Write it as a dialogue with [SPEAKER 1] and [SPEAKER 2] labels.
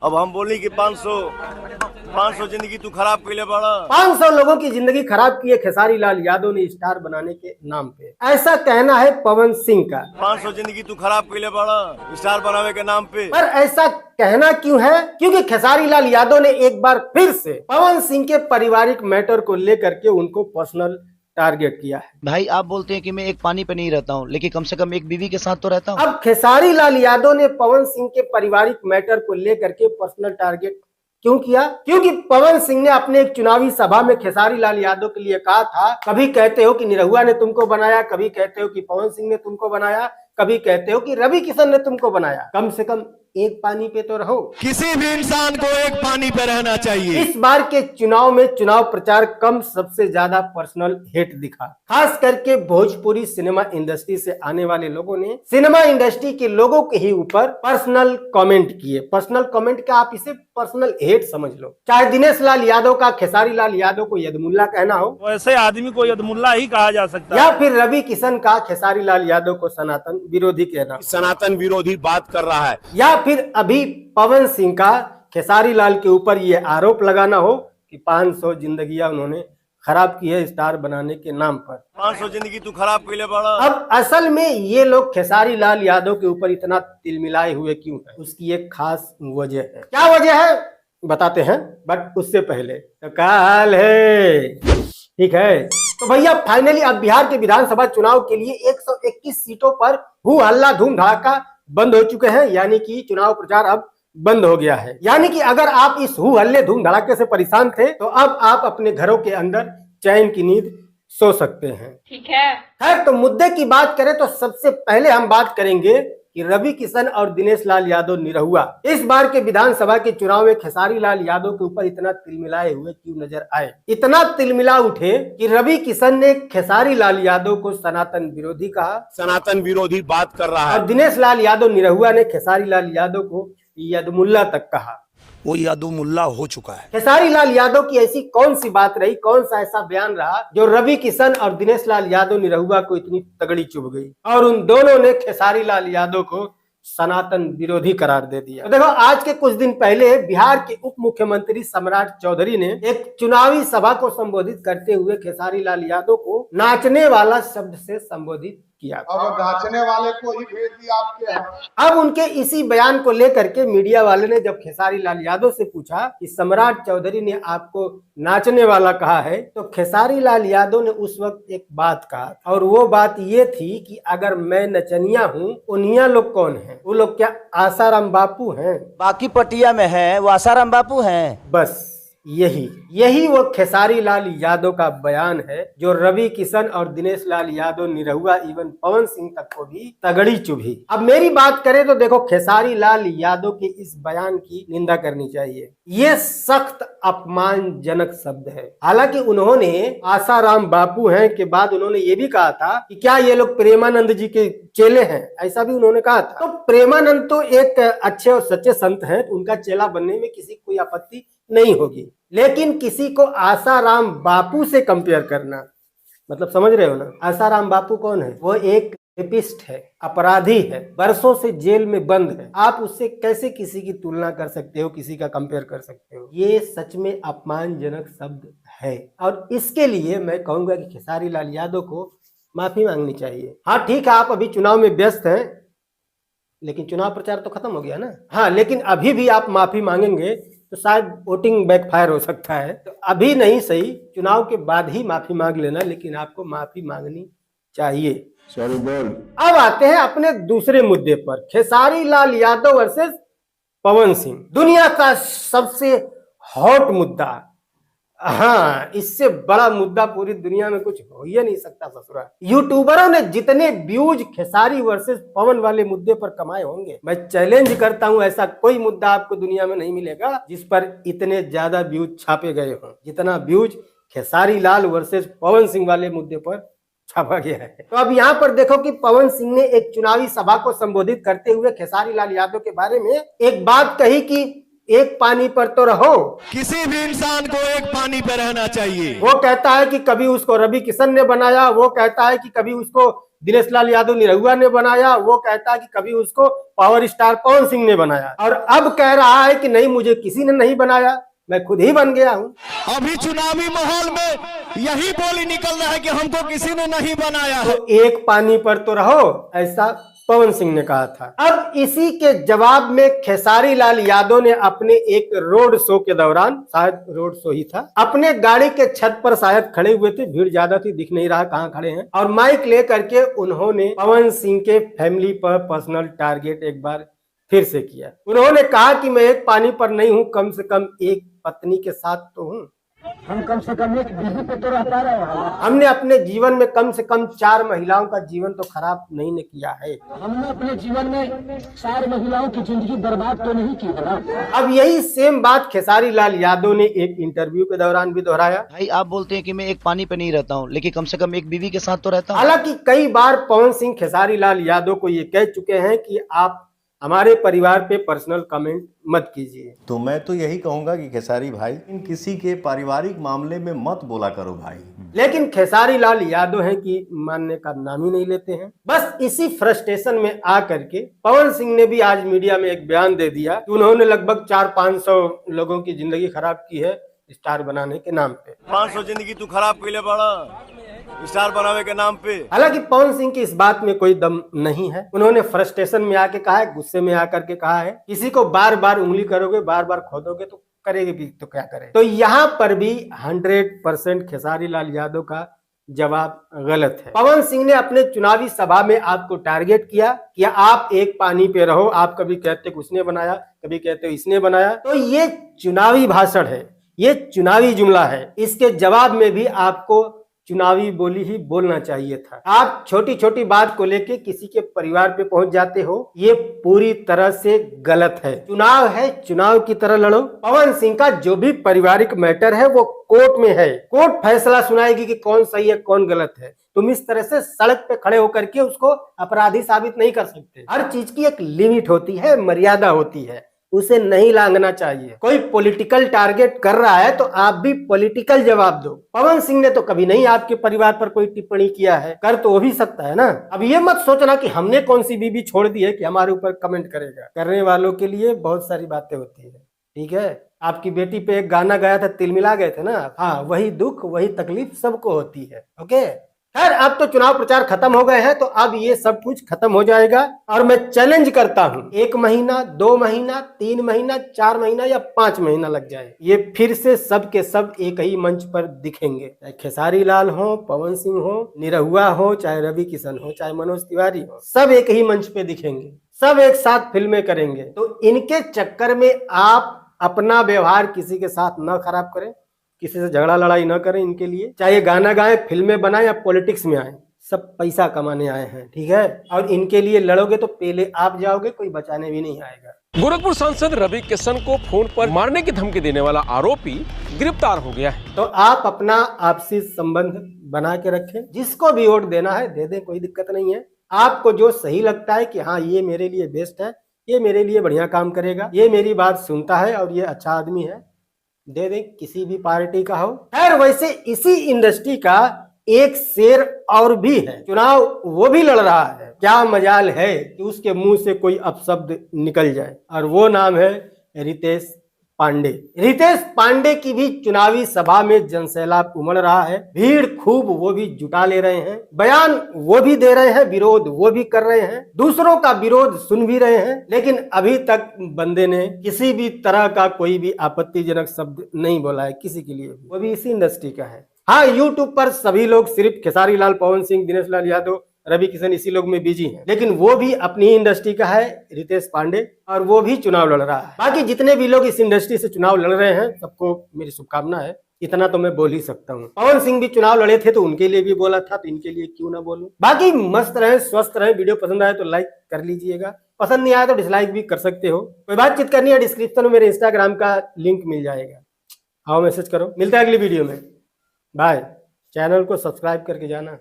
[SPEAKER 1] अब हम बोली कि 500 जिंदगी तू खराब कैले बड़ा।
[SPEAKER 2] 500 लोगों की जिंदगी खराब की है खेसारी लाल यादव ने स्टार बनाने के नाम पे, ऐसा कहना है पवन सिंह का।
[SPEAKER 1] 500 जिंदगी तू खराब कैले बड़ा स्टार बनावे के नाम पे।
[SPEAKER 2] पर ऐसा कहना क्यों है? क्योंकि खेसारी लाल यादव ने एक बार फिर से पवन सिंह के पारिवारिक मैटर को लेकर के उनको पर्सनल टारगेट किया है।
[SPEAKER 3] भाई आप बोलते हैं कि मैं एक पानी पे नहीं रहता हूँ, लेकिन कम से कम एक बीवी के साथ तो रहता हूँ।
[SPEAKER 2] अब खेसारी लाल यादव ने पवन सिंह के पारिवारिक मैटर को लेकर के पर्सनल टारगेट क्यों किया? क्योंकि पवन सिंह ने अपने एक चुनावी सभा में खेसारी लाल यादव के लिए कहा था, कभी कहते हो कि निरहुआ ने तुमको बनाया, कभी कहते हो कि पवन सिंह ने तुमको बनाया, कभी कहते हो कि रवि किशन ने तुमको बनाया, कम से कम एक पानी पे तो रहो।
[SPEAKER 4] किसी भी इंसान को एक पानी पे रहना चाहिए।
[SPEAKER 2] इस बार के चुनाव में चुनाव प्रचार कम सबसे ज्यादा पर्सनल हेट दिखा, खास करके भोजपुरी सिनेमा इंडस्ट्री से आने वाले लोगों ने सिनेमा इंडस्ट्री के लोगों के ही ऊपर पर्सनल कमेंट किए। पर्सनल कमेंट का आप इसे पर्सनल हेट समझ लो। चाहे दिनेश लाल यादव का खेसारी लाल यादव को यदमुल्ला कहना हो,
[SPEAKER 5] वैसे आदमी को यदमुल्ला ही कहा जा सकता
[SPEAKER 2] या
[SPEAKER 5] है।
[SPEAKER 2] फिर रवि किशन का खेसारी लाल यादव को सनातन विरोधी कहना,
[SPEAKER 4] सनातन विरोधी बात कर रहा है,
[SPEAKER 2] या फिर अभी पवन सिंह का खेसारी लाल के ऊपर ये आरोप लगाना हो कि 500 जिंदगियां उन्होंने खराब की है स्टार बनाने के नाम पर।
[SPEAKER 1] 500 जिंदगी तू खराब कैले बड़ा।
[SPEAKER 2] अब असल में ये लोग खेसारी लाल यादव के ऊपर इतना तिलमिलाए हुए क्यों है? उसकी एक खास वजह है। क्या वजह है बताते हैं, बट उससे पहले तो क्या हाल है? ठीक है, तो भैया फाइनली अब बिहार के विधानसभा चुनाव के लिए 121 सीटों पर हु हल्ला धूम धड़ाका बंद हो चुके हैं, यानी कि चुनाव प्रचार अब बंद हो गया है। यानी कि अगर आप इस हु हल्ले धूम धड़ाके से परेशान थे तो अब आप अपने घरों के अंदर चैन की नींद सो सकते हैं।
[SPEAKER 6] ठीक है।
[SPEAKER 2] खैर, तो मुद्दे की बात करें तो सबसे पहले हम बात करेंगे कि रवि किशन और दिनेश लाल यादव निरहुआ इस बार के विधानसभा के चुनाव में खेसारी लाल यादव के ऊपर इतना तिलमिलाए हुए क्यों नजर आए। इतना तिलमिला उठे कि रवि किशन ने खेसारी लाल यादव को सनातन विरोधी कहा,
[SPEAKER 4] सनातन विरोधी बात कर रहा है,
[SPEAKER 2] और दिनेश लाल यादव निरहुआ ने खेसारी लाल यादव को यदमुल्ला तक कहा।
[SPEAKER 4] वो यादव हो चुका है।
[SPEAKER 2] खेसारी लाल यादव की ऐसी कौन सी बात रही, कौन सा ऐसा बयान रहा जो रवि किशन और दिनेश लाल यादव निरहुआ को इतनी तगड़ी चुभ गई और उन दोनों ने खेसारी लाल यादव को सनातन विरोधी करार दे दिया। तो देखो, आज के कुछ दिन पहले बिहार के उप मुख्यमंत्री सम्राट चौधरी ने एक चुनावी सभा को संबोधित करते हुए खेसारी लाल यादव को नाचने वाला शब्द से संबोधित किया।
[SPEAKER 7] अब नाचने वाले को ही भेज दिया आपके यहाँ।
[SPEAKER 2] अब उनके इसी बयान को लेकर के मीडिया वाले ने जब खेसारी लाल यादव से पूछा कि सम्राट चौधरी ने आपको नाचने वाला कहा है, तो खेसारी लाल यादव ने उस वक्त एक बात कहा, और वो बात ये थी कि अगर मैं नचनिया हूँ, उन्हिया लोग कौन है? वो लोग क्या आसाराम बापू हैं?
[SPEAKER 3] बाकी पटिया में है वो आसाराम बापू हैं।
[SPEAKER 2] बस यही वो खेसारी लाल यादव का बयान है जो रवि किशन और दिनेश लाल यादव निरहुआ इवन पवन सिंह तक को भी तगड़ी चुभी। अब मेरी बात करें तो देखो, खेसारी लाल यादव के इस बयान की निंदा करनी चाहिए। ये सख्त अपमानजनक शब्द है। हालांकि उन्होंने आसाराम बापू हैं के बाद उन्होंने ये भी कहा था कि क्या ये लोग प्रेमानंद जी के चेले हैं, ऐसा भी उन्होंने कहा था। तो प्रेमानंद तो एक अच्छे और सच्चे संत हैं, तो उनका चेला बनने में किसी कोई आपत्ति नहीं होगी, लेकिन किसी को आसाराम बापू से कंपेयर करना, मतलब समझ रहे हो ना? आसाराम बापू कौन है? वो एक रेपिस्ट है, अपराधी है, बरसों से जेल में बंद है। आप उससे कैसे किसी की तुलना कर सकते हो, किसी का कंपेयर कर सकते हो? ये सच में अपमानजनक शब्द है, और इसके लिए मैं कहूंगा कि खेसारी लाल यादव को माफी मांगनी चाहिए। हाँ ठीक है, आप अभी चुनाव में व्यस्त हैं, लेकिन चुनाव प्रचार तो खत्म हो गया ना। हाँ, लेकिन अभी भी आप माफी मांगेंगे तो शायद वोटिंग बैकफायर हो सकता है। तो अभी नहीं सही, चुनाव के बाद ही माफी मांग लेना, लेकिन आपको माफी मांगनी चाहिए।
[SPEAKER 7] सॉरी बोल।
[SPEAKER 2] अब आते हैं अपने दूसरे मुद्दे पर, खेसारी लाल यादव वर्सेस पवन सिंह, दुनिया का सबसे हॉट मुद्दा। हाँ, इससे बड़ा मुद्दा पूरी दुनिया में कुछ हो ही नहीं सकता ससुरा। यूट्यूबरों ने जितने व्यूज खेसारी वर्सेस पवन वाले मुद्दे पर कमाए होंगे, मैं चैलेंज करता हूं ऐसा कोई मुद्दा आपको दुनिया में नहीं मिलेगा जिस पर इतने ज्यादा व्यूज छापे गए हों जितना व्यूज खेसारी लाल वर्सेस पवन सिंह वाले मुद्दे पर छापा गया है। तो अब यहाँ पर देखो कि पवन सिंह ने एक चुनावी सभा को संबोधित करते हुए खेसारी लाल यादव के बारे में एक बात कही कि एक पानी पर तो रहो।
[SPEAKER 4] किसी भी इंसान को एक पानी पे रहना चाहिए।
[SPEAKER 2] वो कहता है कि कभी उसको रवि किशन ने बनाया, वो कहता है कि कभी उसको दिनेश लाल यादव निरहुआ ने बनाया, वो कहता है कि कभी उसको पावर स्टार पवन सिंह ने बनाया, और अब कह रहा है कि नहीं, मुझे किसी ने नहीं बनाया, मैं खुद ही बन गया हूं।
[SPEAKER 4] अभी चुनावी माहौल में यही बोली निकल रहा है कि हमको किसी ने नहीं बनाया है।
[SPEAKER 2] तो एक पानी पर तो रहो, ऐसा पवन सिंह ने कहा था। अब इसी के जवाब में खेसारी लाल यादव ने अपने एक रोड शो के दौरान, शायद रोड शो ही था, अपने गाड़ी के छत पर शायद खड़े हुए थे, भीड़ ज्यादा थी, दिख नहीं रहा कहां खड़े हैं, और माइक लेकर के उन्होंने पवन सिंह के फैमिली पर पर्सनल टारगेट एक बार फिर से किया। उन्होंने कहा कि मैं एक पानी पर नहीं हूं, कम से कम एक पत्नी के साथ तो हूं।
[SPEAKER 6] हम कम से कम एक बीवी पे तो रहता रहे।
[SPEAKER 2] हमने अपने जीवन में कम से कम 4 महिलाओं का जीवन तो खराब नहीं ने किया है।
[SPEAKER 6] हमने अपने जीवन में 4 महिलाओं की जिंदगी बर्बाद तो नहीं की है।
[SPEAKER 2] अब यही सेम बात खेसारी लाल यादव ने एक इंटरव्यू के दौरान भी दोहराया।
[SPEAKER 3] भाई आप बोलते हैं कि मैं एक पानी पे नहीं रहता हूँ, लेकिन कम से कम एक बीवी के साथ तो रहता हूँ।
[SPEAKER 2] हालांकि कई बार पवन सिंह खेसारी लाल यादव को ये कह चुके हैं कि आप हमारे परिवार पे पर्सनल कमेंट मत कीजिए।
[SPEAKER 8] तो मैं तो यही कहूंगा कि खेसारी भाई इन किसी के पारिवारिक मामले में मत बोला करो भाई।
[SPEAKER 2] लेकिन खेसारी लाल यादव हैं कि मानने का नाम ही नहीं लेते हैं। बस इसी फ्रस्ट्रेशन में आकर के पवन सिंह ने भी आज मीडिया में एक बयान दे दिया कि उन्होंने लगभग 400-500 लोगों की जिंदगी खराब की है स्टार बनाने के नाम पे।
[SPEAKER 1] 500 जिंदगी तू खराब कैले बड़ा स्टार बनावे के नाम पे।
[SPEAKER 2] हालांकि पवन सिंह की इस बात में कोई दम नहीं है। उन्होंने फ्रस्ट्रेशन में आके कहा है, गुस्से में आकर के कहा है, किसी को बार बार उंगली करोगे, बार बार खोदोगे तो करेगी भी तो क्या करे। तो यहाँ पर भी 100% खेसारी लाल यादव का जवाब गलत है। पवन सिंह ने अपने चुनावी सभा में आपको टारगेट किया कि आप एक पानी पे रहो। आप कभी कहते कि उसने बनाया, कभी कहते इसने बनाया। तो ये चुनावी भाषण है, ये चुनावी जुमला है। इसके जवाब में भी आपको चुनावी बोली ही बोलना चाहिए था। आप छोटी छोटी बात को लेके किसी के परिवार पे पहुंच जाते हो, ये पूरी तरह से गलत है। चुनाव है, चुनाव की तरह लड़ो। पवन सिंह का जो भी पारिवारिक मैटर है वो कोर्ट में है, कोर्ट फैसला सुनाएगी कि कौन सही है कौन गलत है। तुम इस तरह से सड़क पे खड़े होकर के उसको अपराधी साबित नहीं कर सकते। हर चीज की एक लिमिट होती है, मर्यादा होती है, उसे नहीं लांघना चाहिए। कोई पॉलिटिकल टारगेट कर रहा है तो आप भी पॉलिटिकल जवाब दो। पवन सिंह ने तो कभी नहीं आपके परिवार पर कोई टिप्पणी किया है, कर तो वो भी सकता है ना। अब ये मत सोचना कि हमने कौन सी बीबी छोड़ दी है कि हमारे ऊपर कमेंट करेगा। करने वालों के लिए बहुत सारी बातें होती है, ठीक है। आपकी बेटी पे एक गाना गाया था, तिलमिला गए थे ना। हाँ, वही दुख वही तकलीफ सबको होती है। ओके, खैर अब तो चुनाव प्रचार खत्म हो गए हैं, तो अब ये सब कुछ खत्म हो जाएगा। और मैं चैलेंज करता हूं, 1 महीना, 2 महीना, 3 महीना, 4 महीना या 5 महीना लग जाए, ये फिर से सब के सब एक ही मंच पर दिखेंगे। चाहे खेसारी लाल हो, पवन सिंह हो, निरहुआ हो, चाहे रवि किशन हो, चाहे मनोज तिवारी हो, सब एक ही मंच पे दिखेंगे, सब एक साथ फिल्में करेंगे। तो इनके चक्कर में आप अपना व्यवहार किसी के साथ न खराब करें, किसी से झगड़ा लड़ाई न करें। इनके लिए चाहे गाना गाएं, फिल्में बनाएं या पॉलिटिक्स में आए, सब पैसा कमाने आए हैं, ठीक है। और इनके लिए लड़ोगे तो पहले आप जाओगे, कोई बचाने भी नहीं आएगा।
[SPEAKER 9] गोरखपुर सांसद रवि किशन को फोन पर मारने की धमकी देने वाला आरोपी गिरफ्तार हो गया है।
[SPEAKER 2] तो आप अपना आपसी संबंध बना के रखें, जिसको भी वोट देना है दे दें, कोई दिक्कत नहीं है। आपको जो सही लगता है कि हाँ ये मेरे लिए बेस्ट है, ये मेरे लिए बढ़िया काम करेगा, ये मेरी बात सुनता है और ये अच्छा आदमी है, दे दें, किसी भी पार्टी का हो। खैर वैसे इसी इंडस्ट्री का एक शेर और भी है, चुनाव वो भी लड़ रहा है। क्या मजाल है कि उसके मुंह से कोई अपशब्द निकल जाए, और वो नाम है रितेश पांडे। रितेश पांडे की भी चुनावी सभा में जनसैलाब उमड़ रहा है, भीड़ खूब वो भी जुटा ले रहे हैं, बयान वो भी दे रहे हैं, विरोध वो भी कर रहे हैं, दूसरों का विरोध सुन भी रहे हैं। लेकिन अभी तक बंदे ने किसी भी तरह का कोई भी आपत्तिजनक शब्द नहीं बोला है किसी के लिए, वो भी इसी इंडस्ट्री का है। हाँ, यूट्यूब पर सभी लोग सिर्फ खेसारी लाल, पवन सिंह, दिनेश लाल यादव, रवि किशन इसी लोग में बिजी हैं, लेकिन वो भी अपनी इंडस्ट्री का है रितेश पांडे, और वो भी चुनाव लड़ रहा है। बाकी जितने भी लोग इस इंडस्ट्री से चुनाव लड़ रहे हैं, सबको मेरी शुभकामना है। इतना तो मैं बोल ही सकता हूँ। पवन सिंह भी चुनाव लड़े थे तो उनके लिए भी बोला था, तो इनके लिए क्यों ना बोलूं। बाकी मस्त रहे, स्वस्थ रहे। वीडियो पसंद आए तो लाइक कर लीजिएगा, पसंद नहीं आया तो डिसलाइक भी कर सकते हो। कोई बातचीत करनी है, डिस्क्रिप्शन में मेरे इंस्टाग्राम का लिंक मिल जाएगा, आओ मैसेज करो। मिलता है अगली वीडियो में, बाय। चैनल को सब्सक्राइब करके जाना।